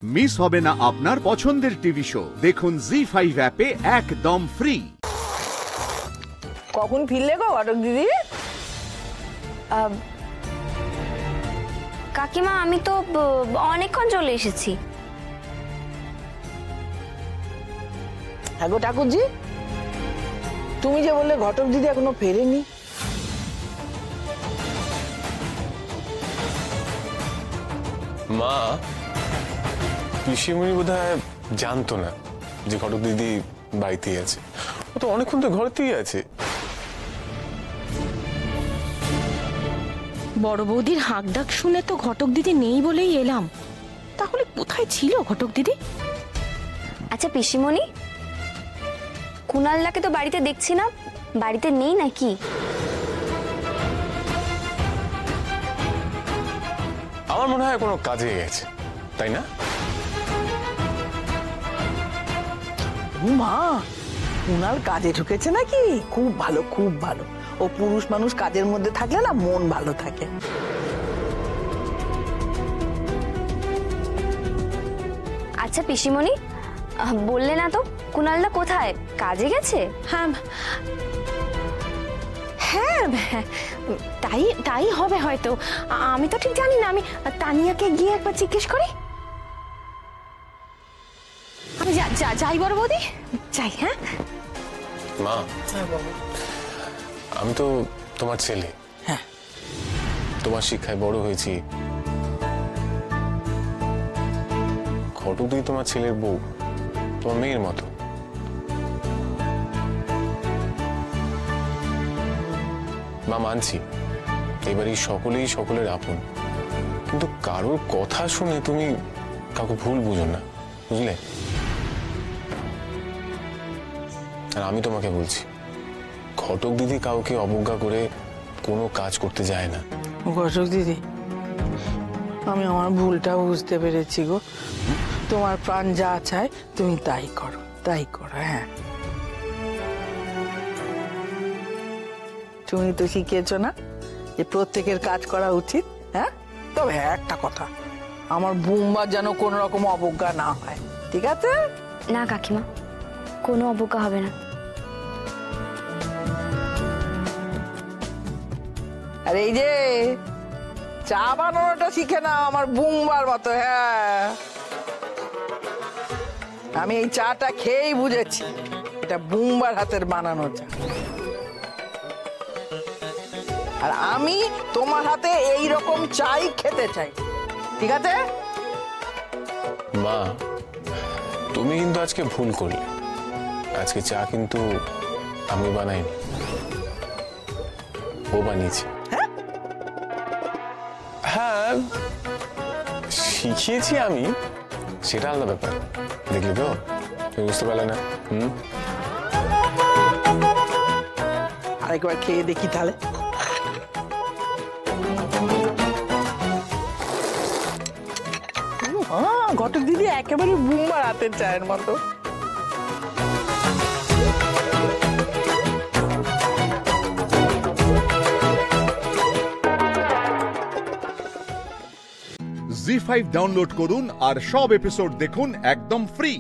Miss হবে না আপনার পছন্দের টিভি শো। দেখুন জি5 অ্যাপে একদম ফ্রি। কখন ফিরলে গো ঘটক দিদি? কাকিমা আমি তো অনেকক্ষণ চলে এসেছি। হ্যাঁ গো ঠাকুরজি, তুমি যে বললে ঘটক দিদি এখনো ফেরেনি। মা, পিসিমণি বোধহয় জানতো না যে ঘটক দিদি বাড়িতেই আছে। ও তো অনেকক্ষণ তো ঘরেতেই আছে। বড় বৌদির হাঁক ডাক শুনে তো ঘটক দিদি নেই বলেই এলাম। তাহলে কোথায় ছিল ঘটক দিদি? আচ্ছা পিসিমণি, কুনালদাকে তো বাড়িতে দেখছি না, বাড়িতে নেই নাকি? আমার মনে হয় কোনো কাজে গেছে, তাই না? মা, কুনাল কাজে ঢুকেছে নাকি? খুব ভালো, খুব ভালো। ও পুরুষ মানুষ কাজের মধ্যে থাকলে না মন ভালো থাকে। আচ্ছা পিসিমণি, বললে না তো কুনালদা কোথায়, কাজে গেছে? হ্যাঁ হ্যাঁ, তাই তাই হবে হয়তো। আমি তো ঠিক জানি না। আমি তানিয়াকে গিয়ে একবার জিজ্ঞেস করি। আমি যাই বড় বৌদি, যাই। হ্যাঁ মা, আমি তো তোমার ছেলে। হ্যাঁ, তোমার শিক্ষায় বড় হয়েছি। ঘটক দিদি তোমার ছেলের বউ, তোমার মেয়ের মতো। মা মানছি, এবারে সকলেই সকলের আপন, কিন্তু কারোর কথা শুনে তুমি কাউকে ভুল বুঝো না, বুঝলে? আর আমি তোমাকে বলছি, ঘটক দিদি কাউকে অবজ্ঞা করে কোনো কাজ করতে যায় না। ঘটক দিদি, আমি আমার ভুলটা বুঝতে পেরেছি গো। তোমার প্রাণ যা চায় তুমি তাই করো, তাই করো। হ্যাঁ, তুমি তো শিখিয়েছো না যে প্রত্যেকের কাজ করা উচিত। হ্যাঁ, তবে একটা কথা, আমার বুম্বার যেন কোন রকম অবজ্ঞা না হয়, ঠিক আছে? না কাকিমা, কোনো অবজ্ঞা হবে না। আর এই যে চা বানানোটা শিখে নাও আমার বুম্বার মতো। হ্যাঁ, আমি এই চাটা খেয়েই বুঝেছি এটা বুম্বার হাতের বানানো চা। আর আমি তোমার হাতে এই রকম চাই খেতে চাই, ঠিক আছে? মা, তুমি কিন্তু আজকে ভুল করলে। আজকে চা কিন্তু আমি বানাইনি, ও বানিয়েছে। হ্যাঁ, শিখিয়েছি আমি, সেটা আলাদা ব্যাপার। দেখলি তো, তুমি বুঝতে পারলে না? আরেকবার খেয়ে দেখি তাহলে। ঘটক দিদি একেবারে বুম্বার হাতের চায়ের মতো। জি5 ডাউনলোড করুন আর সব এপিসোড দেখুন একদম ফ্রি।